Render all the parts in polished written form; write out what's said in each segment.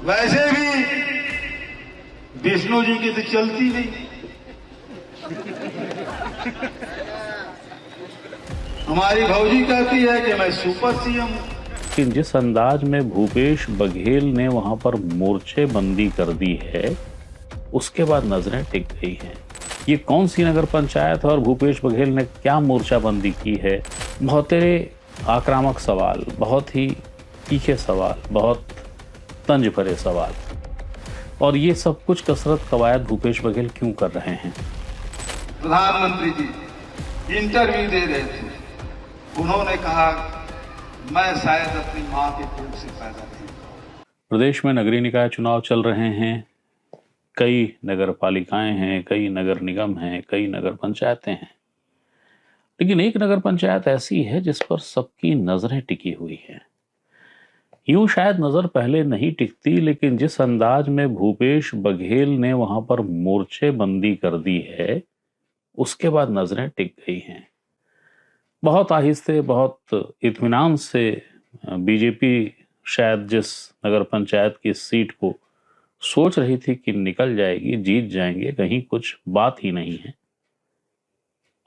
वैसे भी विष्णु जी की तो चलती नहीं। हमारी भौजी कहती है कि मैं सुपर सीएम हूं। लेकिन जिस अंदाज में भूपेश बघेल ने वहां पर मोर्चेबंदी कर दी है, उसके बाद नजरें टिक गई हैं। ये कौन सी नगर पंचायत है और भूपेश बघेल ने क्या मोर्चाबंदी की है? बहुत आक्रामक सवाल, बहुत ही तीखे सवाल, बहुत तंज भरे सवाल। और ये सब कुछ कसरत कवायद भूपेश बघेल क्यों कर रहे हैं? प्रधानमंत्री जी इंटरव्यू दे रहे थे, उन्होंने कहा मैं शायद अपनी मां के पेट से पैदा नहीं हुआ। प्रदेश में नगरीय निकाय चुनाव चल रहे हैं, कई नगर पालिकाएं हैं, कई नगर निगम हैं, कई नगर पंचायतें हैं। लेकिन एक नगर पंचायत ऐसी है जिस पर सबकी नजरें टिकी हुई हैं। यूं शायद नजर पहले नहीं टिकती, लेकिन जिस अंदाज में भूपेश बघेल ने वहां पर मोर्चेबंदी कर दी है, उसके बाद नजरें टिक गई हैं। बहुत आहिस्ते, बहुत इत्मीनान से बीजेपी शायद जिस नगर पंचायत की सीट को सोच रही थी कि निकल जाएगी, जीत जाएंगे, कहीं कुछ बात ही नहीं है,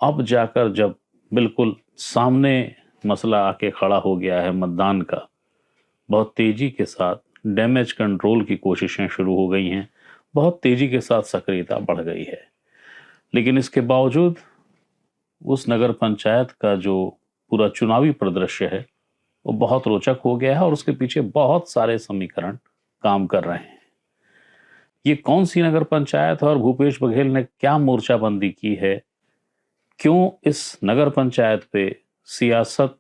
अब जाकर जब बिल्कुल सामने मसला आके खड़ा हो गया है मतदान का, बहुत तेजी के साथ डैमेज कंट्रोल की कोशिशें शुरू हो गई हैं, बहुत तेजी के साथ सक्रियता बढ़ गई है। लेकिन इसके बावजूद उस नगर पंचायत का जो पूरा चुनावी परिदृश्य है वो बहुत रोचक हो गया है और उसके पीछे बहुत सारे समीकरण काम कर रहे हैं। ये कौन सी नगर पंचायत है और भूपेश बघेल ने क्या मोर्चाबंदी की है? क्यों इस नगर पंचायत पे सियासत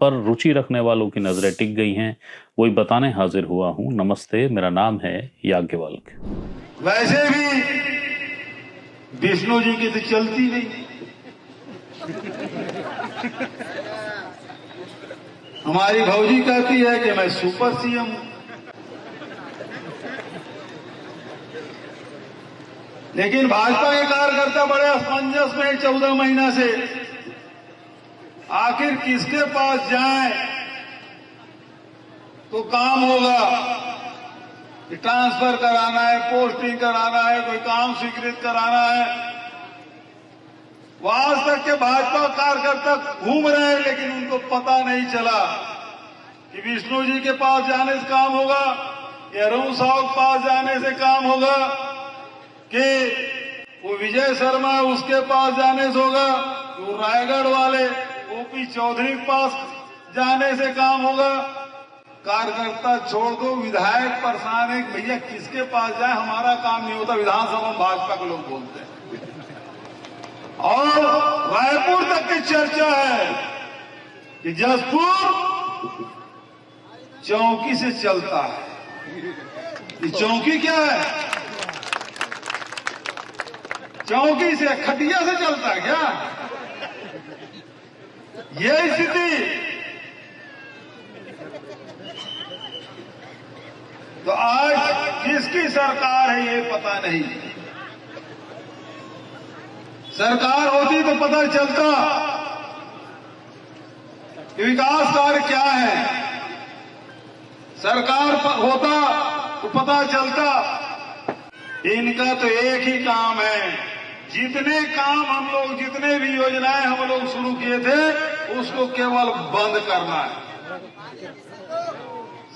पर रुचि रखने वालों की नजरें टिक गई हैं, वही बताने हाजिर हुआ हूं। नमस्ते, मेरा नाम है याज्ञवल्क्य। वैसे भी विष्णु जी की तो चलती नहीं। हमारी भौजी कहती है कि मैं सुपर सीएम हूं। लेकिन भाजपा के कार्यकर्ता बड़े असमंजस में 14 महीना से, आखिर किसके पास जाएं तो काम होगा। ट्रांसफर कराना है, पोस्टिंग कराना है, कोई काम स्वीकृत कराना है। वो आज तक के भाजपा कार्यकर्ता घूम रहे हैं, लेकिन उनको पता नहीं चला कि विष्णु जी के पास जाने से काम होगा या अरुण साहु के पास जाने से काम होगा, कि वो विजय शर्मा उसके पास जाने से होगा, वो रायगढ़ वाले ओपी चौधरी के पास जाने से काम होगा। कार्यकर्ता छोड़ दो, विधायक परेशान है भैया किसके पास जाए, हमारा काम नहीं होता। विधानसभा में भाजपा के लोग बोलते हैं और रायपुर तक की चर्चा है कि जसपुर चौकी से चलता है। ये चौकी क्या है? चौकी से, खटिया से चलता है क्या? ये स्थिति तो आज किसकी सरकार है ये पता नहीं। सरकार होती तो पता चलता कि विकास कार्य क्या है। सरकार होता तो पता चलता। इनका तो एक ही काम है, जितने काम हम लोग, जितने भी योजनाएं हम लोग शुरू किए थे, उसको केवल बंद करना है।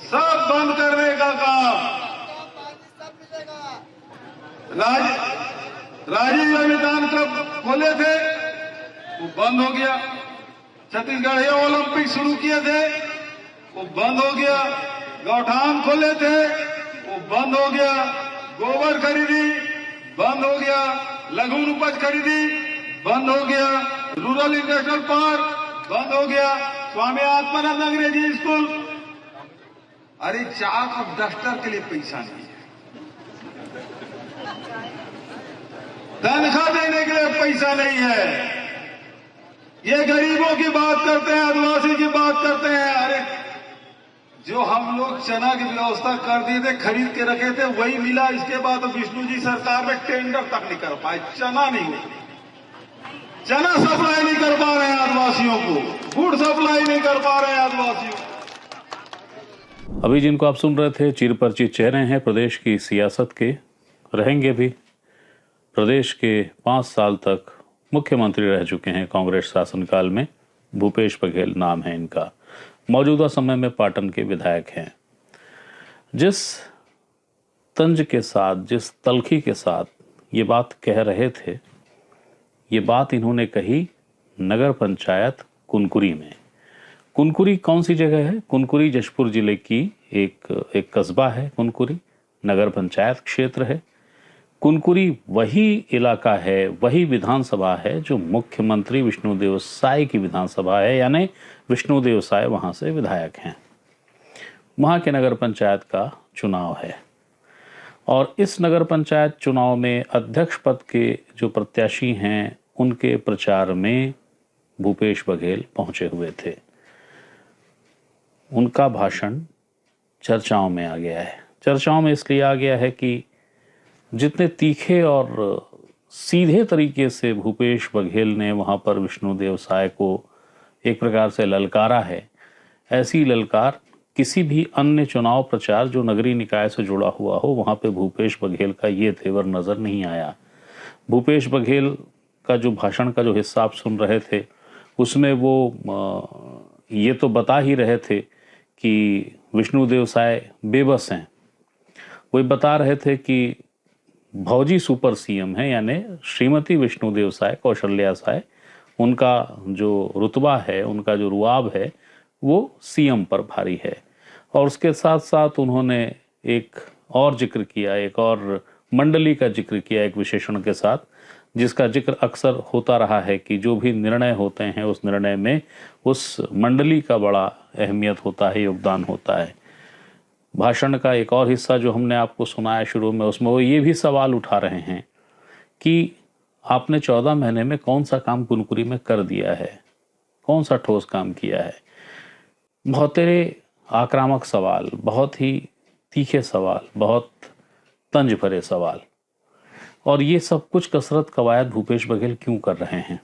सब बंद करने का काम। राजीव मैदान कब खोले थे वो बंद हो गया। छत्तीसगढ़ ओलंपिक शुरू किए थे वो बंद हो गया। गौठान खोले थे वो बंद हो गया। गोबर खरीदी बंद हो गया। लघु उपज खरीदी बंद हो गया। रूरल इंडस्ट्रियल पार्क बंद हो गया। स्वामी आत्मानंद अंग्रेजी स्कूल, अरे चाक और डस्टर के लिए पैसा नहीं है, तनख्वाह देने के लिए पैसा नहीं है। ये गरीबों की बात करते हैं, आदिवासी की बात करते हैं। अरे जो हम लोग चना की व्यवस्था कर दिए थे, खरीद के रखे थे, वही मिला। इसके बाद तो विष्णु जी सरकार में टेंडर तक नहीं कर पाए, चना नहीं हो, चना सप्लाई नहीं कर पा रहे हैं आदिवासियों को, गुड़ सप्लाई नहीं कर पा रहे हैं आदिवासियों को। अभी जिनको आप सुन रहे थे चिरपरिचित चेहरे हैं प्रदेश की सियासत के, रहेंगे भी। प्रदेश के 5 साल तक मुख्यमंत्री रह चुके हैं कांग्रेस शासनकाल में। भूपेश बघेल नाम है इनका। मौजूदा समय में पाटन के विधायक हैं। जिस तंज के साथ, जिस तलखी के साथ ये बात कह रहे थे, ये बात इन्होंने कही नगर पंचायत कुनकुरी में। कुनकुरी कौन सी जगह है? कुनकुरी जशपुर जिले की एक कस्बा है। कुनकुरी नगर पंचायत क्षेत्र है। कुनकुरी वही इलाका है, वही विधानसभा है जो मुख्यमंत्री विष्णुदेव साय की विधानसभा है, यानी विष्णुदेव साय वहां से विधायक हैं। वहां के नगर पंचायत का चुनाव है और इस नगर पंचायत चुनाव में अध्यक्ष पद के जो प्रत्याशी हैं उनके प्रचार में भूपेश बघेल पहुंचे हुए थे। उनका भाषण चर्चाओं में आ गया है। चर्चाओं में इसलिए आ गया है कि जितने तीखे और सीधे तरीके से भूपेश बघेल ने वहां पर विष्णुदेव साय को एक प्रकार से ललकारा है, ऐसी ललकार किसी भी अन्य चुनाव प्रचार जो नगरीय निकाय से जुड़ा हुआ हो वहां पे भूपेश बघेल का ये तेवर नजर नहीं आया। भूपेश बघेल का जो भाषण का जो हिस्सा आप सुन रहे थे उसमें वो ये तो बता ही रहे थे कि विष्णुदेव साय बेबस हैं। वो बता रहे थे कि भौजी सुपर सीएम है, यानी श्रीमती विष्णुदेव साय, कौशल्या साय, उनका जो रुतबा है, उनका जो रुआब है वो सीएम पर भारी है। और उसके साथ साथ उन्होंने एक और जिक्र किया, एक और मंडली का जिक्र किया एक विशेषण के साथ, जिसका जिक्र अक्सर होता रहा है कि जो भी निर्णय होते हैं उस निर्णय में उस मंडली का बड़ा अहमियत होता है, योगदान होता है। भाषण का एक और हिस्सा जो हमने आपको सुनाया शुरू में, उसमें वो ये भी सवाल उठा रहे हैं कि आपने 14 महीने में कौन सा काम कुनकुरी में कर दिया है, कौन सा ठोस काम किया है। बहुत तेरे आक्रामक सवाल, बहुत ही तीखे सवाल, बहुत तंज भरे सवाल। और ये सब कुछ कसरत कवायद भूपेश बघेल क्यों कर रहे हैं?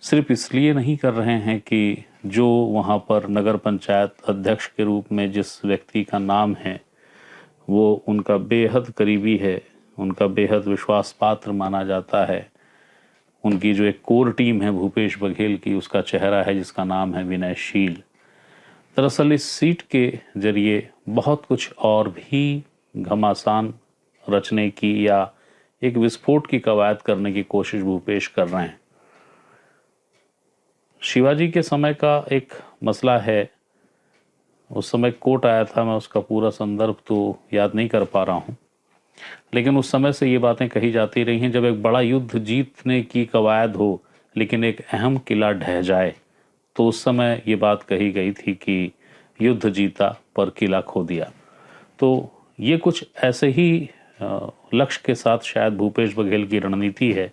सिर्फ इसलिए नहीं कर रहे हैं कि जो वहाँ पर नगर पंचायत अध्यक्ष के रूप में जिस व्यक्ति का नाम है वो उनका बेहद करीबी है, उनका बेहद विश्वास पात्र माना जाता है। उनकी जो एक कोर टीम है भूपेश बघेल की, उसका चेहरा है जिसका नाम है विनयशील। दरअसल इस सीट के जरिए बहुत कुछ और भी घमासान रचने की या एक विस्फोट की कवायद करने की कोशिश भूपेश कर रहे हैं। शिवाजी के समय का एक मसला है, उस समय कोट आया था, मैं उसका पूरा संदर्भ तो याद नहीं कर पा रहा हूँ, लेकिन उस समय से ये बातें कही जाती रही हैं जब एक बड़ा युद्ध जीतने की कवायद हो लेकिन एक अहम किला ढह जाए, तो उस समय ये बात कही गई थी कि युद्ध जीता पर किला खो दिया। तो ये कुछ ऐसे ही लक्ष्य के साथ शायद भूपेश बघेल की रणनीति है।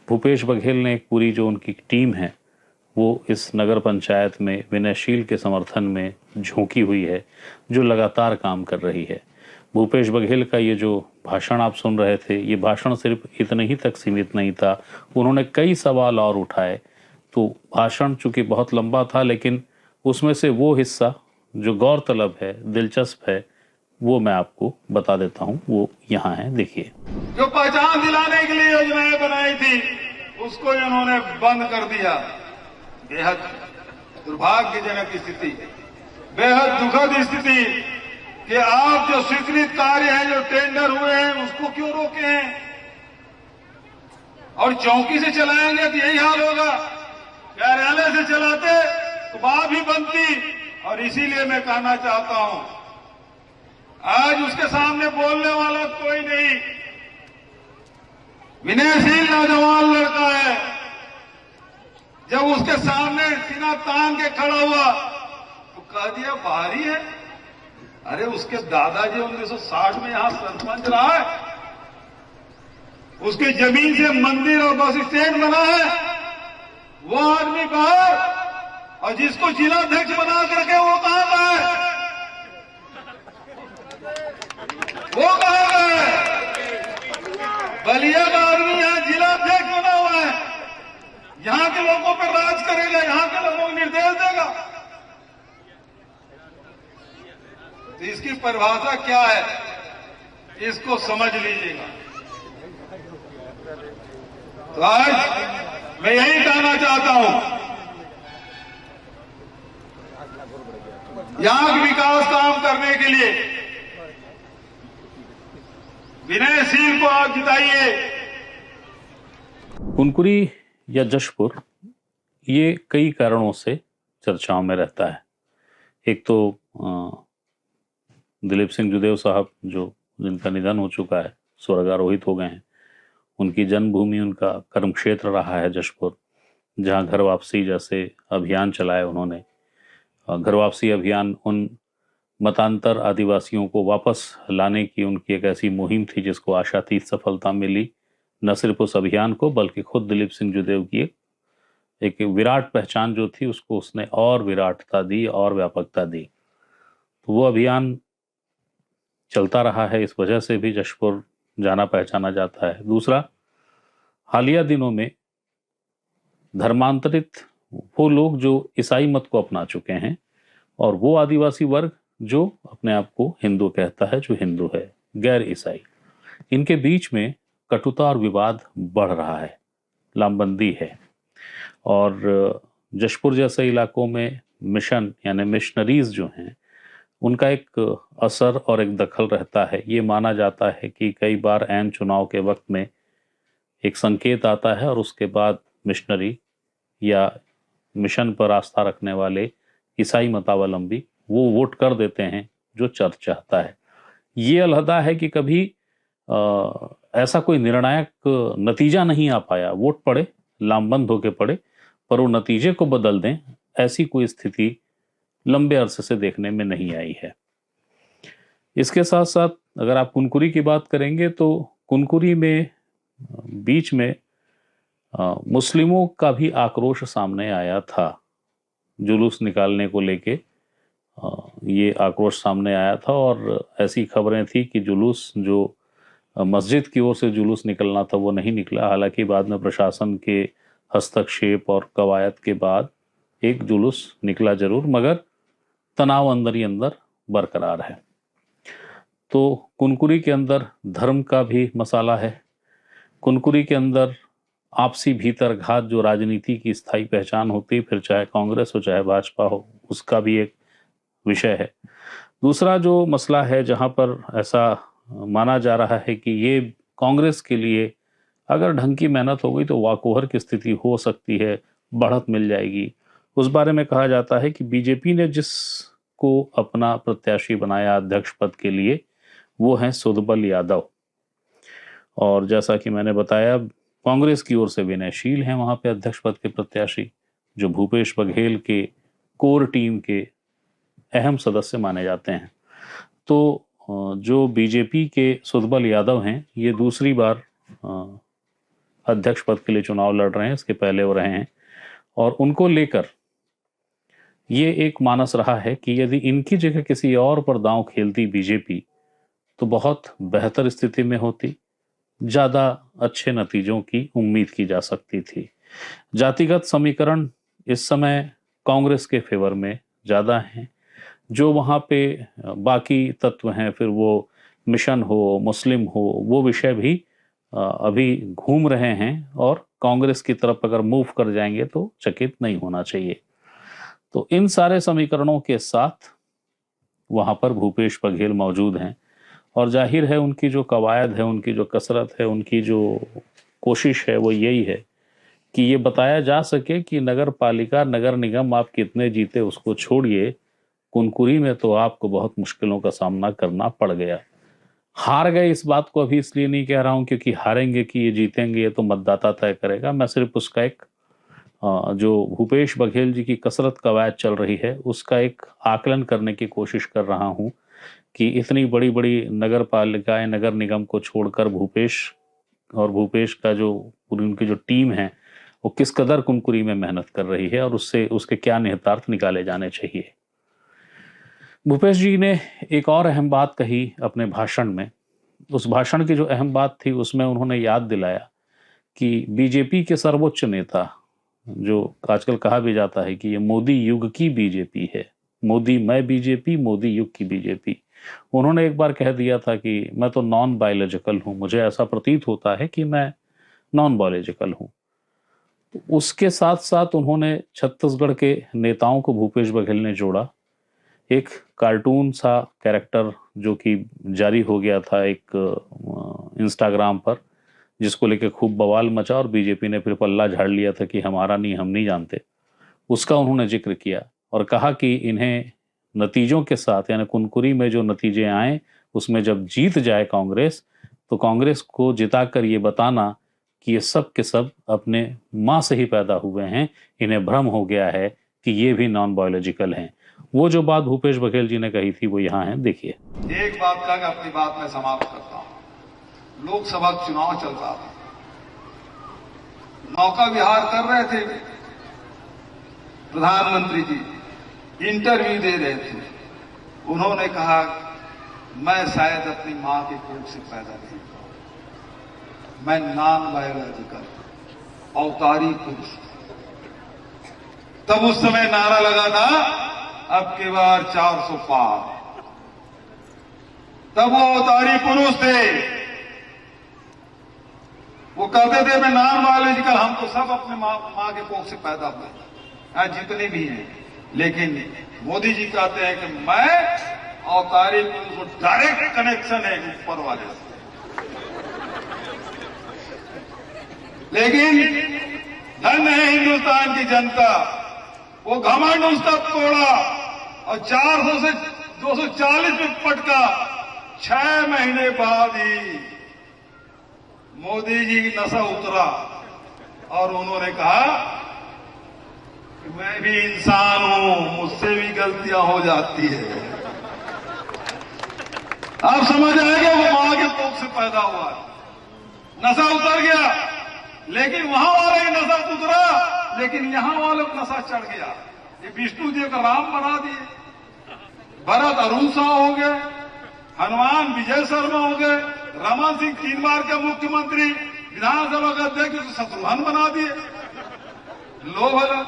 भूपेश बघेल ने एक पूरी जो उनकी टीम है वो इस नगर पंचायत में विनयशील के समर्थन में झोंकी हुई है, जो लगातार काम कर रही है। भूपेश बघेल का ये जो भाषण आप सुन रहे थे, ये भाषण सिर्फ इतने ही तक सीमित नहीं था, उन्होंने कई सवाल और उठाए। तो भाषण चूंकि बहुत लंबा था, लेकिन उसमें से वो हिस्सा जो गौरतलब है, दिलचस्प है, वो मैं आपको बता देता हूँ। वो यहाँ है, देखिए। जो पहचान दिलाने के लिए योजनाएं बनाई थी उसको इन्होंने बंद कर दिया। बेहद दुर्भाग्यजनक स्थिति, बेहद दुखद स्थिति कि आप जो स्वीकृत कार्य हैं, जो टेंडर हुए हैं, उसको क्यों रोके हैं? और चौकी से चलाएंगे तो यही हाल होगा। कार्यालय से चलाते तो बात भी बनती। और इसीलिए मैं कहना चाहता हूं, आज उसके सामने बोलने वाला कोई नहीं। विनयशील नौजवान लड़का है, जब उसके सामने सीना तान के खड़ा हुआ तो कह दिया बाहरी है। अरे उसके दादाजी 1960 में यहां सरपंच रहा है, उसकी जमीन से मंदिर और बस स्टैंड बना है, वो आदमी बाहर, और जिसको जिलाध्यक्ष बना करके वो कहां का है? वो कहां का है? बलिया का आदमी यहां जिलाध्यक्ष बना हुआ है, यहां के लोगों पर राज करेगा, यहां के लोगों को निर्देश देगा। तो इसकी परिभाषा क्या है, इसको समझ लीजिएगा। तो आज मैं यही कहना चाहता हूं, यहां के विकास काम करने के लिए विनयशील को आप जिताइए। कुनकुरी या जशपुर ये कई कारणों से चर्चाओं में रहता है। एक तो दिलीप सिंह जुदेव साहब जो जिनका निधन हो चुका है, स्वर्गारोहित हो गए हैं, उनकी जन्मभूमि, उनका कर्म क्षेत्र रहा है जशपुर, जहां घर वापसी जैसे अभियान चलाए उन्होंने। घर वापसी अभियान उन मतांतर आदिवासियों को वापस लाने की उनकी एक ऐसी मुहिम थी जिसको आशातीत सफलता मिली। न सिर्फ उस अभियान को बल्कि खुद दिलीप सिंह जुदेव की एक विराट पहचान जो थी उसको उसने और विराटता दी और व्यापकता दी। तो वो अभियान चलता रहा है, इस वजह से भी जशपुर जाना पहचाना जाता है। दूसरा, हालिया दिनों में धर्मांतरित वो लोग जो ईसाई मत को अपना चुके हैं और वो आदिवासी वर्ग जो अपने आप को हिंदू कहता है, जो हिंदू है, गैर ईसाई, इनके बीच में कटुता और विवाद बढ़ रहा है, लामबंदी है। और जशपुर जैसे इलाकों में मिशन यानी मिशनरीज जो हैं उनका एक असर और एक दखल रहता है। ये माना जाता है कि कई बार ऐन चुनाव के वक्त में एक संकेत आता है और उसके बाद मिशनरी या मिशन पर आस्था रखने वाले ईसाई मतावलंबी वो वोट कर देते हैं जो चर्च चाहता है। ये अलहदा है कि कभी ऐसा कोई निर्णायक नतीजा नहीं आ पाया, वोट पड़े, लामबंद होके पड़े, पर वो नतीजे को बदल दें, ऐसी कोई स्थिति लंबे अरसे से देखने में नहीं आई है। इसके साथ साथ अगर आप कुनकुरी की बात करेंगे तो कुनकुरी में बीच में मुस्लिमों का भी आक्रोश सामने आया था। जुलूस निकालने को लेके ये आक्रोश सामने आया था और ऐसी खबरें थी कि जुलूस जो मस्जिद की ओर से जुलूस निकलना था वो नहीं निकला। हालांकि बाद में प्रशासन के हस्तक्षेप और कवायद के बाद एक जुलूस निकला जरूर, मगर तनाव अंदर ही अंदर बरकरार है। तो कुनकुरी के अंदर धर्म का भी मसाला है। कुनकुरी के अंदर आपसी भीतरघात जो राजनीति की स्थायी पहचान होती, फिर चाहे कांग्रेस हो चाहे भाजपा हो, उसका भी एक विषय है। दूसरा जो मसला है जहां पर ऐसा माना जा रहा है कि ये कांग्रेस के लिए अगर ढंग की मेहनत हो गई तो वाकोहर की स्थिति हो सकती है, बढ़त मिल जाएगी। उस बारे में कहा जाता है कि बीजेपी ने जिसको अपना प्रत्याशी बनाया अध्यक्ष पद के लिए वो है सुधबल यादव, और जैसा कि मैंने बताया कांग्रेस की ओर से विनयशील हैं वहां पे अध्यक्ष पद के प्रत्याशी, जो भूपेश बघेल के कोर टीम के अहम सदस्य माने जाते हैं। तो जो बीजेपी के सुधबल यादव हैं ये दूसरी बार अध्यक्ष पद के लिए चुनाव लड़ रहे हैं, इसके पहले वो रहे हैं, और उनको लेकर ये एक मानस रहा है कि यदि इनकी जगह किसी और पर दांव खेलती बीजेपी तो बहुत बेहतर स्थिति में होती, ज्यादा अच्छे नतीजों की उम्मीद की जा सकती थी। जातिगत समीकरण इस समय कांग्रेस के फेवर में ज्यादा हैं। जो वहां पे बाकी तत्व हैं, फिर वो मिशन हो, मुस्लिम हो, वो विषय भी अभी घूम रहे हैं और कांग्रेस की तरफ अगर मूव कर जाएंगे तो चकित नहीं होना चाहिए। तो इन सारे समीकरणों के साथ वहां पर भूपेश बघेल मौजूद हैं और जाहिर है उनकी जो कवायद है, उनकी जो कसरत है, उनकी जो कोशिश है वो यही है कि ये बताया जा सके कि नगर पालिका, नगर निगम आप कितने जीते उसको छोड़िए, कुनकुरी में तो आपको बहुत मुश्किलों का सामना करना पड़ गया। हार गए इस बात को अभी इसलिए नहीं कह रहा हूं क्योंकि हारेंगे कि ये जीतेंगे ये तो मतदाता तय करेगा। मैं सिर्फ उसका एक जो भूपेश बघेल जी की कसरत कवायद चल रही है उसका एक आकलन करने की कोशिश कर रहा हूं कि इतनी बड़ी बड़ी नगर पालिकाएं, नगर निगम को छोड़कर भूपेश का जो पूरी उनकी जो टीम है वो किस कदर कुनकुरी में मेहनत कर रही है और उससे उसके क्या निहितार्थ निकाले जाने चाहिए। भूपेश जी ने एक और अहम बात कही अपने भाषण में। उस भाषण की जो अहम बात थी उसमें उन्होंने याद दिलाया कि बीजेपी के सर्वोच्च नेता, जो आजकल कहा भी जाता है कि ये मोदी युग की बीजेपी है, मोदी मैं बीजेपी, मोदी युग की बीजेपी, उन्होंने एक बार कह दिया था कि मैं तो नॉन बायोलॉजिकल हूं, मुझे ऐसा प्रतीत होता है कि मैं नॉन बायोलॉजिकल हूं। तो उसके साथ साथ उन्होंने छत्तीसगढ़ के नेताओं को भूपेश बघेल ने जोड़ा। एक कार्टून सा कैरेक्टर जो कि जारी हो गया था एक इंस्टाग्राम पर, जिसको लेकर खूब बवाल मचा और बीजेपी ने फिर पल्ला झाड़ लिया था कि हमारा नहीं, हम नहीं जानते। उसका उन्होंने जिक्र किया और कहा कि इन्हें नतीजों के साथ, यानी कुनकुरी में जो नतीजे आए उसमें जब जीत जाए कांग्रेस, तो कांग्रेस को जिताकर ये बताना कि ये सब के सब अपने माँ से ही पैदा हुए हैं, इन्हें भ्रम हो गया है कि ये भी नॉन बायोलॉजिकल हैं। वो जो बात भूपेश बघेल जी ने कही थी वो यहाँ है, देखिए। एक बात कह के अपनी बात में समाप्त करता हूं। लोकसभा चुनाव चल रहा था, नौका विहार कर रहे थे प्रधानमंत्री जी, इंटरव्यू दे रहे थे। उन्होंने कहा मैं शायद अपनी मां के कोख से पैदा नहीं हुआ, मैं नॉन बायोलॉजिकल अवतारी पुरुष। तब उस समय नारा लगा था अब की बार 400 पार। तब वो अवतारी पुरुष थे, वो कहते थे मैं नॉन बायोलॉजिकल, हम तो सब अपने मां के कोख से पैदा हुए आज जितने भी हैं। लेकिन मोदी जी कहते हैं कि मैं अवतारी पुरुष, को डायरेक्ट कनेक्शन है ऊपर वाले से। लेकिन धन्य है हिंदुस्तान की जनता, वो घमंड उसका तोड़ा और 400 से 240 में पटका। 6 महीने बाद ही मोदी जी की नशा उतरा और उन्होंने कहा कि मैं भी इंसान हूं, मुझसे भी गलतियां हो जाती है। आप समझ आएंगे वो मां के कोख से पैदा हुआ, नशा उतर गया। लेकिन वहां वाला ही नशा उतरा, लेकिन यहां वाले को नशा चढ़ गया। ये विष्णु देव का राम बना दिए, भरत अरुण साह हो गए, हनुमान विजय शर्मा हो गए, रमन सिंह 3 बार के मुख्यमंत्री, विधानसभा का अध्यक्ष शत्रुघ्न बना दिए। लो भला,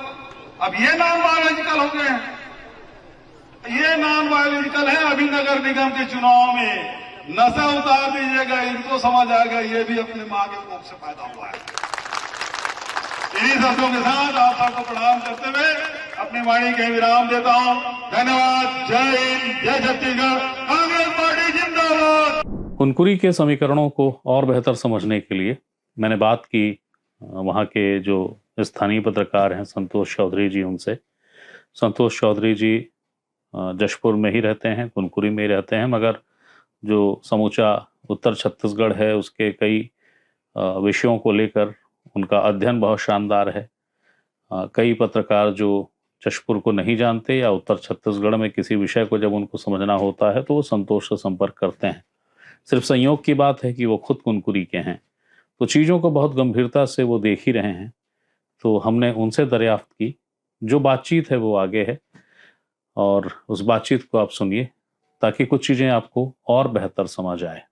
अब ये नॉन बायोलॉजिकल हो गए हैं, ये नॉन बायोलॉजिकल है। अभी नगर निगम के चुनाव में नशा उतार दीजिएगा, इनको समझ आएगा ये भी अपने मां के कोख से पैदा हुआ है। इन्हीं शब्दों के साथ आप सबको प्रणाम करते हुए अपनी वाणी के विराम देता हूं। धन्यवाद। जय हिंद, जय छत्तीसगढ़, कांग्रेस पार्टी जिंदाबाद। कुनकुरी के समीकरणों को और बेहतर समझने के लिए मैंने बात की वहाँ के जो स्थानीय पत्रकार हैं संतोष चौधरी जी, उनसे। संतोष चौधरी जी जशपुर में ही रहते हैं, कुनकुरी में ही रहते हैं, मगर जो समूचा उत्तर छत्तीसगढ़ है उसके कई विषयों को लेकर उनका अध्ययन बहुत शानदार है। कई पत्रकार जो जशपुर को नहीं जानते या उत्तर छत्तीसगढ़ में किसी विषय को जब उनको समझना होता है तो वो संतोष से संपर्क करते हैं। सिर्फ संयोग की बात है कि वो खुद कुनकुरी के हैं, तो चीज़ों को बहुत गंभीरता से वो देख ही रहे हैं। तो हमने उनसे दरियाफ्त की, जो बातचीत है वो आगे है और उस बातचीत को आप सुनिए ताकि कुछ चीज़ें आपको और बेहतर समझ आए।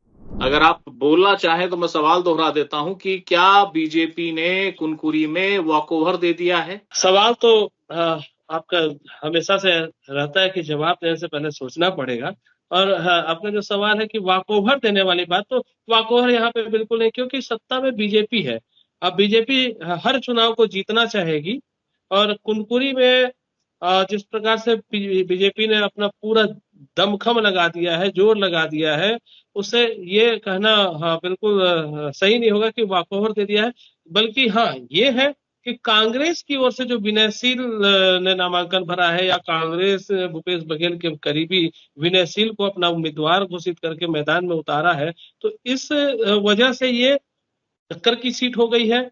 अगर आप बोलना चाहें तो मैं सवाल दोहरा देता हूं कि क्या बीजेपी ने कुनकुरी में वॉकओवर दे दिया है? सवाल तो आपका हमेशा से रहता है कि जवाब देने से पहले सोचना पड़ेगा। और आपका जो सवाल है कि वॉकओवर देने वाली बात, तो वॉकओवर यहाँ पे बिल्कुल नहीं, क्योंकि सत्ता में बीजेपी है। अब बीजेपी हर चुनाव को जीतना चाहेगी और कुनकुरी में जिस प्रकार से बीजेपी ने अपना पूरा दमखम लगा दिया है, जोर लगा दिया है, उससे ये कहना बिल्कुल सही नहीं होगा कि वॉकओवर दे दिया है। बल्कि हाँ, ये है कि कांग्रेस की ओर से जो विनयशील ने नामांकन भरा है या कांग्रेस भूपेश बघेल के करीबी विनयशील को अपना उम्मीदवार घोषित करके मैदान में उतारा है, तो इस वजह से ये टक्कर की सीट हो गई है।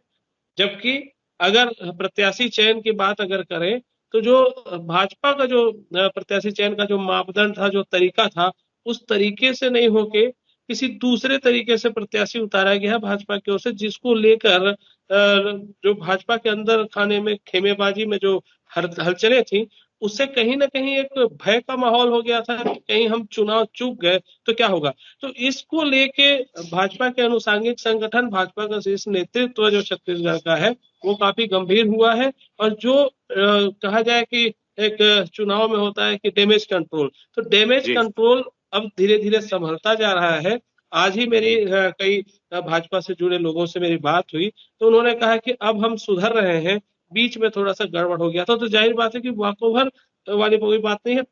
जबकि अगर प्रत्याशी चयन की बात अगर करें तो जो भाजपा का जो प्रत्याशी चयन का जो मापदंड था, जो तरीका था, उस तरीके से नहीं होके किसी दूसरे तरीके से प्रत्याशी उतारा गया है भाजपा की ओर से, जिसको लेकर जो भाजपा के अंदर खाने में खेमेबाजी में जो हलचलें थी, उससे कहीं ना कहीं एक भय का माहौल हो गया था कि कहीं हम चुनाव चूक गए तो क्या होगा। तो इसको लेके भाजपा के अनुसांगिक संगठन, भाजपा का शीर्ष नेतृत्व जो छत्तीसगढ़ का है, वो काफी गंभीर हुआ है। और जो कहा जाए कि एक चुनाव में होता है कि डैमेज कंट्रोल, तो डैमेज कंट्रोल अब धीरे धीरे संभलता जा रहा है। आज ही मेरी कई भाजपा से जुड़े लोगों से मेरी बात हुई, तो उन्होंने कहा कि अब हम सुधर रहे हैं, बीच में थोड़ा सा गड़बड़ हो गया था। तो जाहिर बात है कि वॉकओवर वाली कोई बात नहीं है,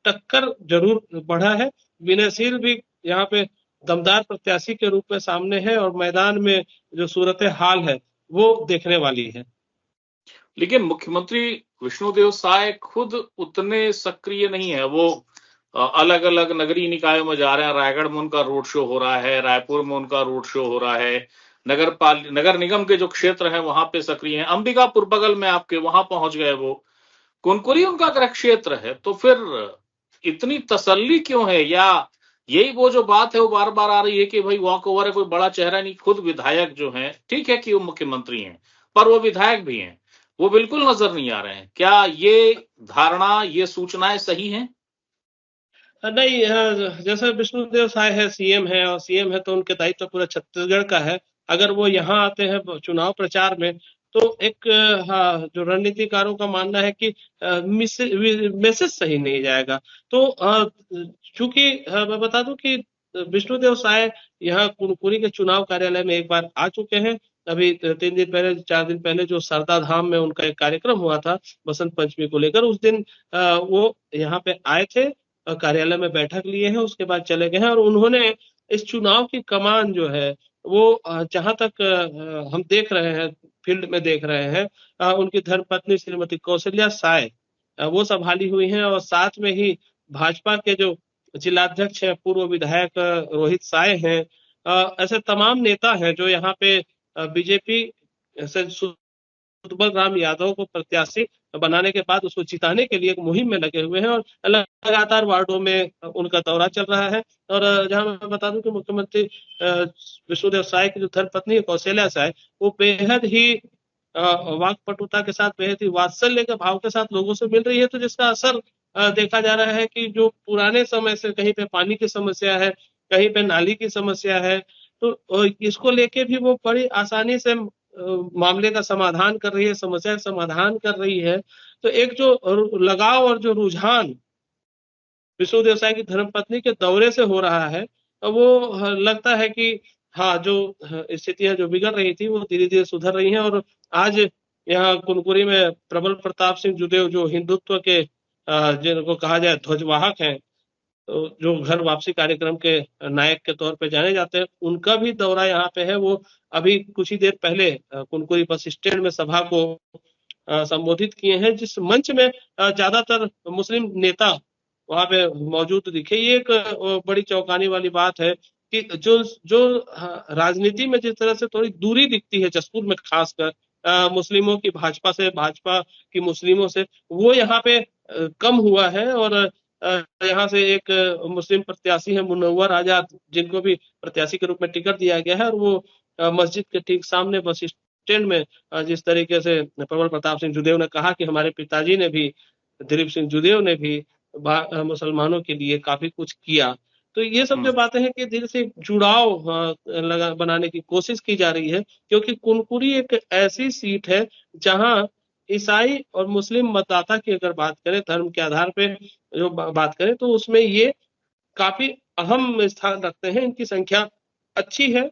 टक्कर जरूर बढ़ा है। विनयशील भी यहाँ पे दमदार प्रत्याशी के रूप में सामने है, और मैदान में जो सूरत हाल है वो देखने वाली है। लेकिन मुख्यमंत्री विष्णुदेव साय खुद उतने सक्रिय नहीं है। वो अलग अलग नगरीय निकायों में जा रहे हैं। रायगढ़ में उनका रोड शो हो रहा है, रायपुर में उनका रोड शो हो रहा है, नगर निगम के जो क्षेत्र हैं वहां पे सक्रिय हैं। अंबिकापुर बगल में आपके वहां पहुंच गए वो। कुनकुरी उनका गृह क्षेत्र है, तो फिर इतनी तसल्ली क्यों है? या यही वो जो बात है वो बार बार आ रही है कि भाई वॉक ओवर है, कोई बड़ा चेहरा नहीं। खुद विधायक जो हैं, ठीक है कि वो मुख्यमंत्री हैं, पर वो विधायक भी हैं, वो बिल्कुल नजर नहीं आ रहे हैं। क्या ये धारणा, ये सूचनाएं सही हैं? नहीं, जैसे विष्णुदेव साय है, सीएम है, और सीएम है तो उनके दायित्व पूरा छत्तीसगढ़ का है। अगर वो यहाँ आते हैं चुनाव प्रचार में, तो एक हाँ, जो रणनीतिकारों का मानना है कि मैसेज सही नहीं जाएगा। तो चूंकि मैं बता दूं कि विष्णुदेव साय यहाँ कुनकुरी के चुनाव कार्यालय में एक बार आ चुके हैं। अभी 3 दिन पहले, 4 दिन पहले जो सरदा धाम में उनका एक कार्यक्रम हुआ था बसंत पंचमी को लेकर, उस दिन वो यहाँ पे आए थे, कार्यालय में बैठक लिए हैं, उसके बाद चले गए हैं। और उन्होंने इस चुनाव की कमान जो है वो जहां तक हम देख रहे हैं, फील्ड में देख रहे हैं, उनकी धर्मपत्नी श्रीमती कौशल्या साय वो संभाली हुई हैं। और साथ में ही भाजपा के जो जिलाध्यक्ष हैं, पूर्व विधायक रोहित साय हैं, ऐसे तमाम नेता हैं जो यहाँ पे बीजेपी से सुतबल राम यादव को प्रत्याशी बनाने के बाद उसको जिताने के लिए एक मुहिम में लगे हुए हैं, और लगातार वार्डों में उनका दौरा चल रहा है। और जहां मैं बता दूं कि मुख्यमंत्री विष्णुदेव साय की जो धर्मपत्नी है कौशल्या साय, वो बेहद ही वाक्पटुता के साथ, बेहद ही वात्सल्य के भाव के साथ लोगों से मिल रही है। तो जिसका असर देखा जा रहा है कि जो पुराने समय से कहीं पे पानी की समस्या है, कहीं पे नाली की समस्या है, तो इसको लेके भी वो बड़ी आसानी से मामले का समाधान कर रही है, समस्या का समाधान कर रही है। तो एक जो लगाव और जो रुझान विष्णुदेव साय की धर्मपत्नी के दौरे से हो रहा है, वो लगता है कि हाँ, जो स्थितियां जो बिगड़ रही थी वो धीरे धीरे सुधर रही हैं। और आज यहाँ कुनकुरी में प्रबल प्रताप सिंह जुदेव, जो हिंदुत्व के जिनको कहा जाए ध्वजवाहक हैं, तो जो घर वापसी कार्यक्रम के नायक के तौर पे जाने जाते हैं, उनका भी दौरा यहाँ पे है। वो अभी कुछ ही देर पहले कुनकुरी बस स्टैंड में सभा को संबोधित किए हैं, जिस मंच में ज्यादातर मुस्लिम नेता वहां पे मौजूद दिखे। ये एक बड़ी चौंकाने वाली बात है कि जो जो राजनीति में जिस तरह से थोड़ी दूरी दिखती है, जसपुर में खासकर मुस्लिमों की भाजपा से, भाजपा की मुस्लिमों से, वो यहाँ पे कम हुआ है। और यहाँ से एक मुस्लिम प्रत्याशी है मुनव्वर आजाद, जिनको भी प्रत्याशी के रूप में टिकट दिया गया है, और वो मस्जिद के ठीक सामने बस स्टैंड में जिस तरीके से प्रबल प्रताप सिंह जुदेव ने कहा कि हमारे पिताजी ने भी, दिलीप सिंह जुदेव ने भी मुसलमानों के लिए काफी कुछ किया। तो ये सब जो बातें हैं कि धीरे से जुड़ाव बनाने की कोशिश की जा रही है, क्योंकि कुनकुरी एक ऐसी सीट है जहां ईसाई और मुस्लिम मतदाता की अगर बात करें, धर्म के आधार पे जो बात करें, तो उसमें ये काफी अहम स्थान रखते हैं। इनकी संख्या अच्छी है।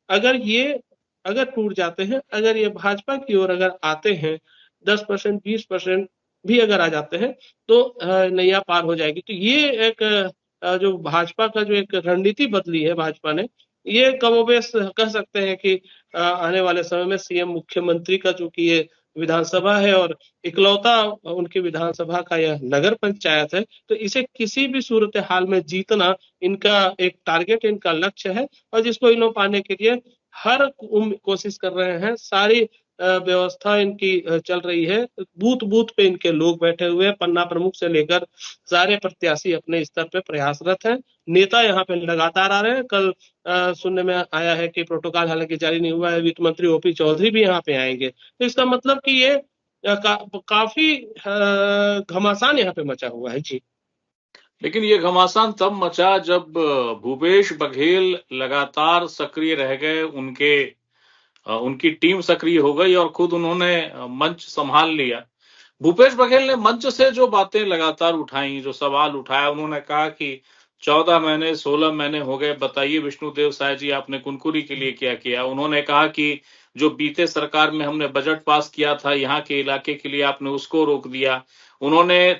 अगर टूट जाते हैं, अगर ये भाजपा की ओर अगर आते हैं, 10%, 20% भी अगर आ जाते हैं, तो नैया पार हो जाएगी। तो ये एक जो भाजपा का जो एक रणनीति बदली है भाजपा ने, ये कमोबेश कह सकते हैं कि आने वाले समय में सीएम मुख्यमंत्री का, चूंकि ये विधानसभा है और इकलौता उनकी विधानसभा का यह नगर पंचायत है, तो इसे किसी भी सूरत हाल में जीतना इनका एक टारगेट, इनका लक्ष्य है। और जिसको इन लोग पाने के लिए हर कोशिश कर रहे हैं। सारी व्यवस्था इनकी चल रही है। बूथ बूथ पे इनके लोग बैठे हुए हैं। पन्ना प्रमुख से लेकर सारे प्रत्याशी अपने स्तर पे प्रयासरत हैं। नेता यहाँ पे लगातार आ रहे हैं। कल सुनने में आया है कि प्रोटोकॉल हालांकि जारी नहीं हुआ है, वित्त मंत्री ओपी चौधरी भी यहाँ पे आएंगे। तो इसका मतलब कि ये काफी घमासान यहाँ पे मचा हुआ है। जी, लेकिन ये घमासान तब मचा जब भूपेश बघेल लगातार सक्रिय रह गए, उनकी टीम सक्रिय हो गई और खुद उन्होंने मंच संभाल लिया। भूपेश बघेल ने मंच से जो बातें लगातार उठाई, जो सवाल उठाया, उन्होंने कहा कि 14 महीने 16 महीने हो गए, बताइए विष्णुदेव साय जी आपने कुनकुरी के लिए क्या किया? उन्होंने कहा कि जो बीते सरकार में हमने बजट पास किया था यहाँ के इलाके के लिए, आपने उसको रोक दिया। उन्होंने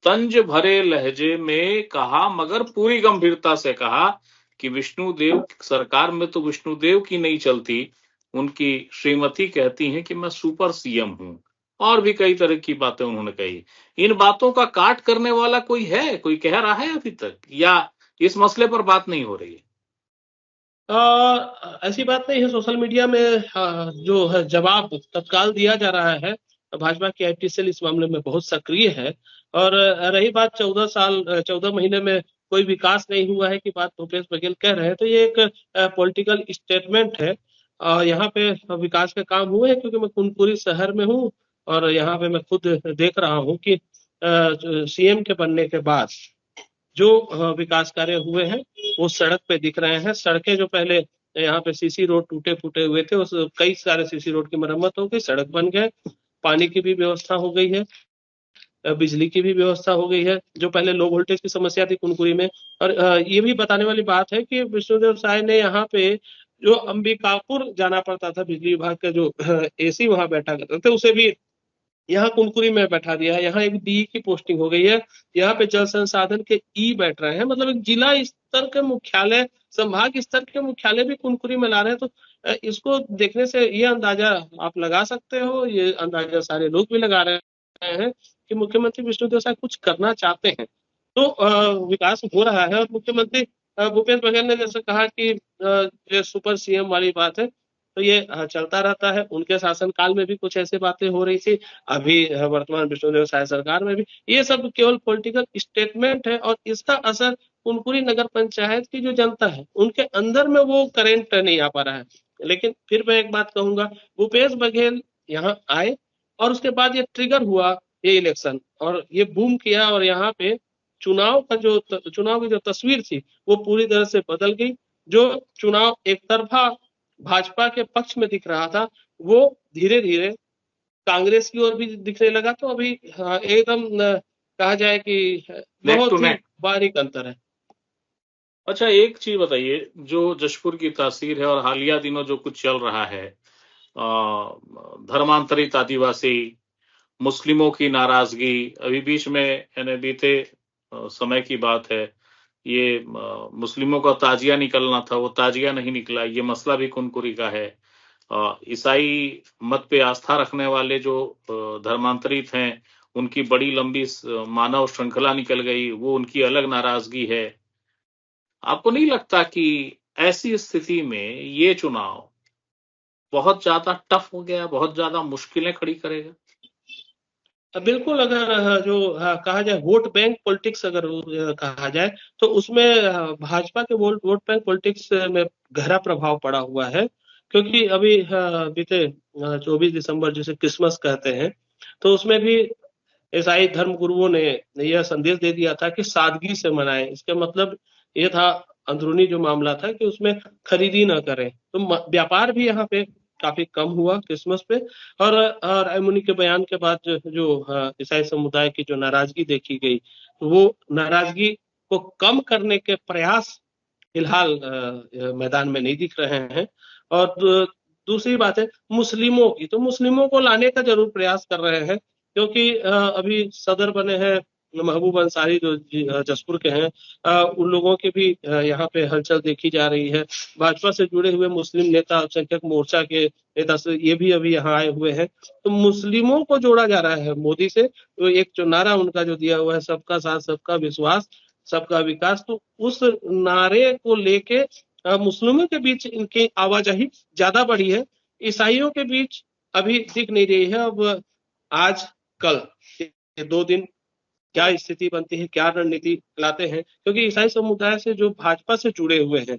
तंज भरे लहजे में कहा, मगर पूरी गंभीरता से कहा कि विष्णुदेव सरकार में तो विष्णुदेव की नहीं चलती, उनकी श्रीमती कहती हैं कि मैं सुपर सीएम हूं। और भी कई तरह की बातें उन्होंने कही। इन बातों का काट करने वाला कोई है, कोई कह रहा है अभी तक, या इस मसले पर बात नहीं हो रही है? ऐसी बात नहीं है। सोशल मीडिया में जो है जवाब तत्काल दिया जा रहा है। भाजपा की आईटी सेल इस मामले में बहुत सक्रिय है। और रही बात 14 महीने में कोई विकास नहीं हुआ है कि बात भूपेश बघेल कह रहे हैं, तो ये एक पॉलिटिकल स्टेटमेंट है। यहाँ पे विकास के काम हुए हैं क्योंकि मैं कुनकुरी शहर में हूँ और यहाँ पे मैं खुद देख रहा हूँ कि सीएम के बनने के बाद जो विकास कार्य हुए हैं वो सड़क पे दिख रहे हैं। सड़कें जो पहले यहाँ पे सीसी रोड टूटे फूटे हुए थे, उस कई सारे सीसी रोड की मरम्मत हो गई, सड़क बन गए, पानी की भी व्यवस्था हो गई है, बिजली की भी व्यवस्था हो गई है, जो पहले लो वोल्टेज की समस्या थी कुनकुरी में। और ये भी बताने वाली बात है कि विष्णुदेव साय ने यहाँ पे जो अंबिकापुर जाना पड़ता था, बिजली विभाग का जो एसी वहां बैठा करते थे, उसे भी यहाँ कुनकुरी में बैठा दिया है। यहाँ एक डी की पोस्टिंग हो गई है। यहाँ पे जल संसाधन के ई बैठ रहे हैं। मतलब एक जिला स्तर के मुख्यालय, संभाग स्तर के मुख्यालय भी कुनकुरी में ला रहे हैं। तो इसको देखने से ये अंदाजा आप लगा सकते हो, ये अंदाजा सारे लोग भी लगा रहे हैं कि मुख्यमंत्री विष्णुदेव साय कुछ करना चाहते हैं। तो विकास हो रहा है। और मुख्यमंत्री भूपेश बघेल ने जैसे कहा कि ये सुपर सीएम वाली बात है, तो ये चलता रहता है। उनके शासनकाल में भी कुछ ऐसी बातें हो रही थी, अभी वर्तमान विष्णुदेव साय सरकार में भी। ये सब केवल पॉलिटिकल स्टेटमेंट है और इसका असर कुनकुरी नगर पंचायत की जो जनता है उनके अंदर में वो करंट नहीं आ पा रहा है। लेकिन फिर मैं एक बात कहूंगा, भूपेश बघेल यहाँ आए और उसके बाद ये ट्रिगर हुआ, ये इलेक्शन, और ये बूम किया, और यहाँ पे चुनाव की जो तस्वीर थी वो पूरी तरह से बदल गई। जो चुनाव एक तरफा भाजपा के पक्ष में दिख रहा था, वो धीरे धीरे कांग्रेस की ओर भी दिखने लगा। तो अभी एकदम कहा जाए कि नेक टू बहुत ही नेक। बारीक अंतर है। अच्छा, एक चीज बताइए, जो जशपुर की तासीर है और हालिया दिनों जो कुछ चल रहा है, धर्मांतरित आदिवासी, मुस्लिमों की नाराजगी, अभी बीच में यानी बीते समय की बात है, ये मुस्लिमों का ताजिया निकलना था, वो ताजिया नहीं निकला, ये मसला भी कुनकुरी का है। ईसाई मत पे आस्था रखने वाले जो धर्मांतरित हैं, उनकी बड़ी लंबी मानव श्रृंखला निकल गई, वो उनकी अलग नाराजगी है। आपको नहीं लगता कि ऐसी स्थिति में ये चुनाव बहुत ज्यादा टफ हो गया, बहुत ज्यादा मुश्किलें खड़ी करेगा? बिल्कुल। अगर कहा जाए वोट बैंक पॉलिटिक्स, अगर कहा जाए तो उसमें भाजपा के वोट बैंक पॉलिटिक्स में गहरा प्रभाव पड़ा हुआ है। क्योंकि अभी बीते 24 दिसंबर जिसे क्रिसमस कहते हैं, तो उसमें भी ईसाई धर्म गुरुओं ने यह संदेश दे दिया था कि सादगी से मनाएं। इसका मतलब ये था, अंदरूनी जो मामला था, कि उसमें खरीदी ना करें। तो व्यापार भी यहाँ पे काफी कम हुआ क्रिसमस पे। और एमुनी के बयान के बाद जो ईसाई समुदाय की जो नाराजगी देखी गई, वो नाराजगी को कम करने के प्रयास फिलहाल मैदान में नहीं दिख रहे हैं। और दूसरी बात है मुस्लिमों की, तो मुस्लिमों को लाने का जरूर प्रयास कर रहे हैं। क्योंकि अभी सदर बने हैं महबूब अंसारी, जो जसपुर के हैं। उन लोगों की भी यहाँ पे हलचल देखी जा रही है। भाजपा से जुड़े हुए मुस्लिम नेता, अल्पसंख्यक मोर्चा के नेता से ये भी अभी यहाँ आए हुए हैं। तो मुस्लिमों को जोड़ा जा रहा है मोदी से। तो एक जो नारा उनका जो दिया हुआ है, सबका साथ सबका विश्वास सबका विकास, तो उस नारे को लेके मुस्लिमों के बीच इनकी आवाजाही ज्यादा बढ़ी है। ईसाइयों के बीच अभी दिख नहीं रही है। अब आज कल ये 2 दिन क्या स्थिति बनती है, क्या रणनीति लाते हैं, क्योंकि ईसाई समुदाय से जो भाजपा से जुड़े हुए हैं,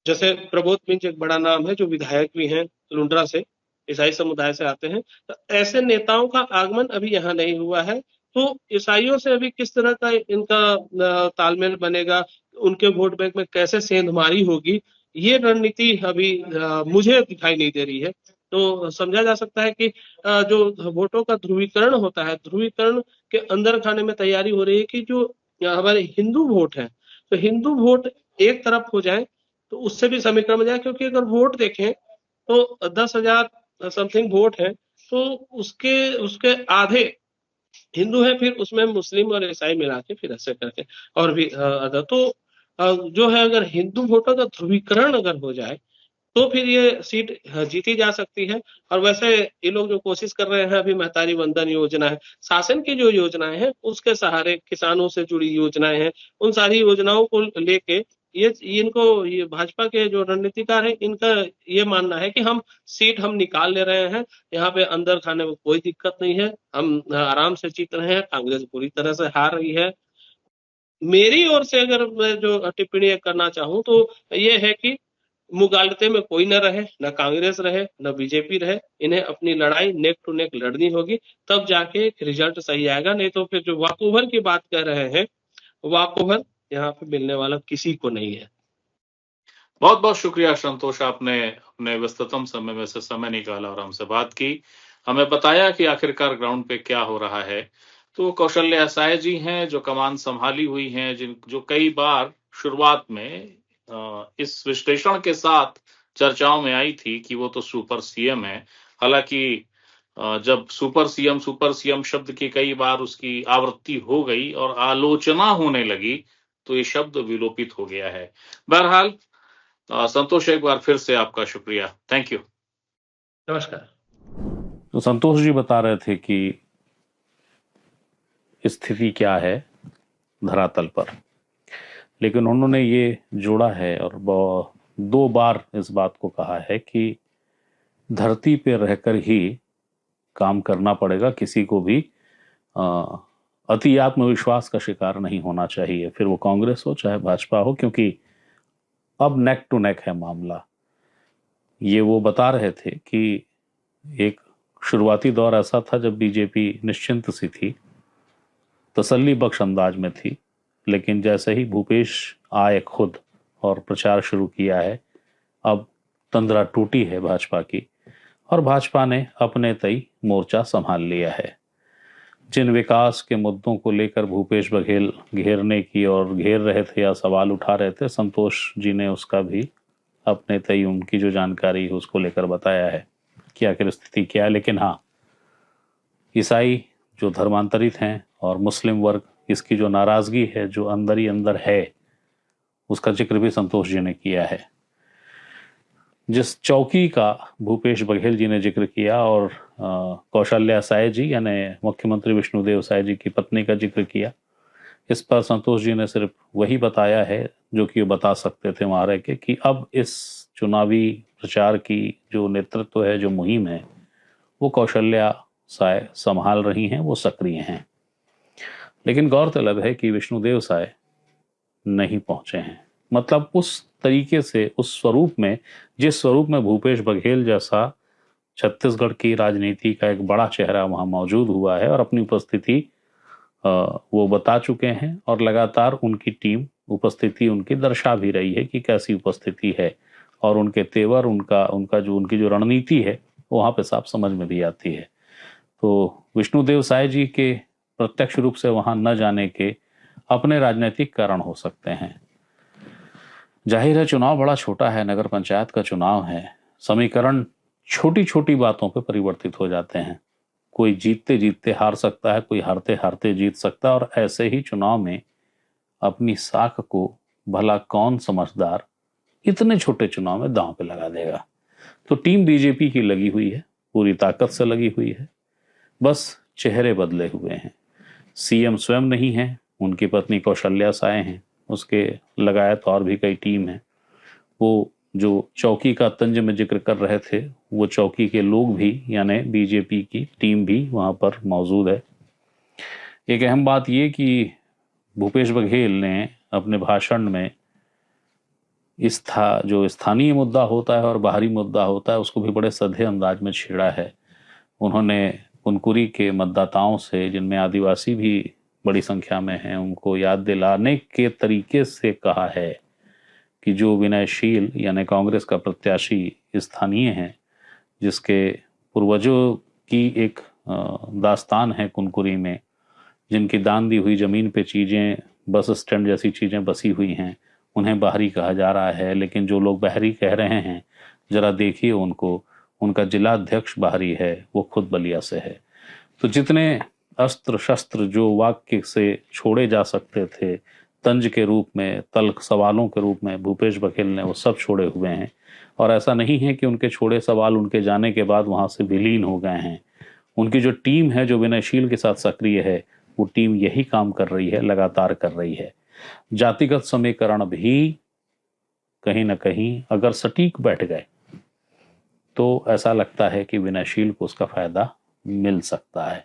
जैसे प्रबोध मिंज एक बड़ा नाम है, जो विधायक भी हैं लुंड्रा से, ईसाई समुदाय से आते हैं। तो ऐसे नेताओं का आगमन अभी यहाँ नहीं हुआ है। तो ईसाइयों से अभी किस तरह का इनका तालमेल बनेगा, उनके वोट बैंक में कैसे सेंधमारी होगी, ये रणनीति अभी मुझे दिखाई नहीं दे रही है। तो समझा जा सकता है कि जो वोटों का ध्रुवीकरण होता है, ध्रुवीकरण के अंदर खाने में तैयारी हो रही है कि जो हमारे हिंदू वोट है तो हिंदू वोट एक तरफ हो जाए तो उससे भी समीकरण में जाए, क्योंकि अगर वोट देखें तो 10,000 समथिंग वोट है, तो उसके उसके आधे हिंदू है, फिर उसमें मुस्लिम और ईसाई मिला के फिर ऐसे करके और भी अदर तो जो है, अगर हिंदू वोटों का ध्रुवीकरण अगर हो जाए तो फिर ये सीट जीती जा सकती है। और वैसे ये लोग जो कोशिश कर रहे हैं, अभी महतारी वंदन योजना है, शासन की जो योजनाएं हैं उसके सहारे, किसानों से जुड़ी योजनाएं हैं, उन सारी योजनाओं को लेके ये भाजपा के जो रणनीतिकार है, इनका ये मानना है कि हम सीट हम निकाल ले रहे हैं, यहाँ पे अंदर खाने में कोई दिक्कत नहीं है, हम आराम से जीत रहे हैं, कांग्रेस पूरी तरह से हार रही है। मेरी ओर से अगर मैं जो टिप्पणी करना चाहूँ तो ये है कि मुगालते में कोई न रहे, न कांग्रेस रहे न बीजेपी रहे, इन्हें अपनी लड़ाई नेक टू नेक लड़नी होगी, तब जाके एक रिजल्ट सही आएगा। नहीं तो फिर जो वॉकओवर की बात कर रहे हैं, वॉकओवर यहाँ पे मिलने वाला किसी को नहीं है। बहुत बहुत शुक्रिया संतोष, आपने अपने व्यस्ततम समय में से समय निकाला और हमसे बात की, हमें बताया कि आखिरकार ग्राउंड पे क्या हो रहा है। तो कौशल्या साय जी हैं जो कमान संभाली हुई हैं, जो कई बार शुरुआत में इस विश्लेषण के साथ चर्चाओं में आई थी कि वो तो सुपर सीएम है। हालांकि जब सुपर सीएम शब्द की कई बार उसकी आवृत्ति हो गई और आलोचना होने लगी तो ये शब्द विलोपित हो गया है। बहरहाल संतोष, एक बार फिर से आपका शुक्रिया, थैंक यू। नमस्कार। तो संतोष जी बता रहे थे कि स्थिति क्या है धरातल पर, लेकिन उन्होंने ये जोड़ा है और 2 बार इस बात को कहा है कि धरती पे रहकर ही काम करना पड़ेगा, किसी को भी अति आत्मविश्वास का शिकार नहीं होना चाहिए, फिर वो कांग्रेस हो चाहे भाजपा हो, क्योंकि अब नेक टू नेक है मामला। ये वो बता रहे थे कि एक शुरुआती दौर ऐसा था जब बीजेपी निश्चिंत सी थी, तसल्ली बख्श अंदाज में थी, लेकिन जैसे ही भूपेश आए खुद और प्रचार शुरू किया है, अब तंद्रा टूटी है भाजपा की और भाजपा ने अपने तय मोर्चा संभाल लिया है। जिन विकास के मुद्दों को लेकर भूपेश बघेल घेरने की और घेर रहे थे या सवाल उठा रहे थे, संतोष जी ने उसका भी अपने तय उनकी जो जानकारी है उसको लेकर बताया है कि आखिर स्थिति क्या है। लेकिन हाँ, ईसाई जो धर्मांतरित हैं और मुस्लिम वर्ग, इसकी जो नाराजगी है जो अंदर ही अंदर है, उसका जिक्र भी संतोष जी ने किया है। जिस चौकी का भूपेश बघेल जी ने जिक्र किया और कौशल्या साय जी यानी मुख्यमंत्री विष्णुदेव साय जी की पत्नी का जिक्र किया, इस पर संतोष जी ने सिर्फ वही बताया है जो कि वो बता सकते थे वहां रह के, कि अब इस चुनावी प्रचार की जो नेतृत्व है, जो मुहिम है, वो कौशल्या साय संभाल रही हैं, वो सक्रिय हैं। लेकिन गौरतलब है कि विष्णुदेव साय नहीं पहुंचे हैं, मतलब उस तरीके से, उस स्वरूप में, जिस स्वरूप में भूपेश बघेल जैसा छत्तीसगढ़ की राजनीति का एक बड़ा चेहरा वहां मौजूद हुआ है और अपनी उपस्थिति वो बता चुके हैं और लगातार उनकी टीम उपस्थिति उनकी दर्शा भी रही है कि कैसी उपस्थिति है, और उनके तेवर, उनकी जो रणनीति है वहां पे साफ समझ में भी आती है। तो विष्णुदेव साय जी के प्रत्यक्ष रूप से वहां न जाने के अपने राजनीतिक कारण हो सकते हैं। जाहिर है चुनाव बड़ा छोटा है, नगर पंचायत का चुनाव है, समीकरण छोटी छोटी बातों पे परिवर्तित हो जाते हैं। कोई जीतते जीतते हार सकता है, कोई हारते हारते जीत सकता है, और ऐसे ही चुनाव में अपनी साख को भला कौन समझदार इतने छोटे चुनाव में दांव पे लगा देगा। तो टीम बीजेपी की लगी हुई है, पूरी ताकत से लगी हुई है, बस चेहरे बदले हुए हैं। सीएम स्वयं नहीं है, उनकी पत्नी कौशल्या साय हैं, उसके लगायत और भी कई टीम है। वो जो चौकी का तंज में जिक्र कर रहे थे, वो चौकी के लोग भी यानी बीजेपी की टीम भी वहां पर मौजूद है। एक अहम बात ये कि भूपेश बघेल ने अपने भाषण में जो स्थानीय मुद्दा होता है और बाहरी मुद्दा होता है उसको भी बड़े सधे अंदाज में छेड़ा है। उन्होंने कुनकुरी के मतदाताओं से, जिनमें आदिवासी भी बड़ी संख्या में हैं, उनको याद दिलाने के तरीके से कहा है कि जो विनयशील यानी कांग्रेस का प्रत्याशी स्थानीय है, जिसके पूर्वजों की एक दास्तान है कुनकुरी में, जिनकी दान दी हुई जमीन पे चीजें बस स्टैंड जैसी चीज़ें बसी हुई हैं, उन्हें बाहरी कहा जा रहा है। लेकिन जो लोग बाहरी कह रहे हैं, जरा देखिए उनको, उनका जिला अध्यक्ष बाहरी है, वो खुद बलिया से है। तो जितने अस्त्र शस्त्र जो वाक्य से छोड़े जा सकते थे तंज के रूप में, तल्ख सवालों के रूप में, भूपेश बघेल ने वो सब छोड़े हुए हैं। और ऐसा नहीं है कि उनके छोड़े सवाल उनके जाने के बाद वहां से विलीन हो गए हैं। उनकी जो टीम है, जो विनयशील के साथ सक्रिय है, वो टीम यही काम कर रही है, लगातार कर रही है। जातिगत समीकरण भी कहीं ना कहीं अगर सटीक बैठ गए तो ऐसा लगता है कि विनयशील को उसका फायदा मिल सकता है।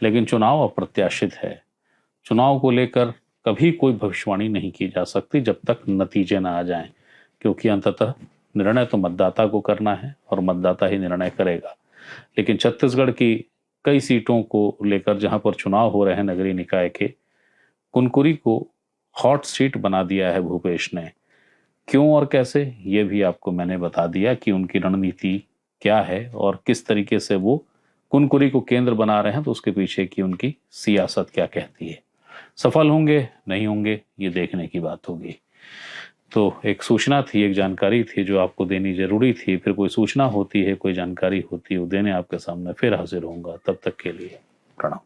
लेकिन चुनाव अप्रत्याशित है। चुनाव को लेकर कभी कोई भविष्यवाणी नहीं की जा सकती जब तक नतीजे ना आ जाएं, क्योंकि अंततः निर्णय तो मतदाता को करना है और मतदाता ही निर्णय करेगा। लेकिन छत्तीसगढ़ की कई सीटों को लेकर जहां पर चुनाव हो रहे हैं नगरीय निकाय के, कुनकुरी को हॉट सीट बना दिया है भूपेश ने। क्यों और कैसे, ये भी आपको मैंने बता दिया कि उनकी रणनीति क्या है और किस तरीके से वो कुनकुरी को केंद्र बना रहे हैं, तो उसके पीछे की उनकी सियासत क्या कहती है। सफल होंगे नहीं होंगे ये देखने की बात होगी। तो एक सूचना थी, एक जानकारी थी जो आपको देनी जरूरी थी। फिर कोई सूचना होती है, कोई जानकारी होती है, वो देने आपके सामने फिर हाजिर होऊंगा। तब तक के लिए प्रणाम।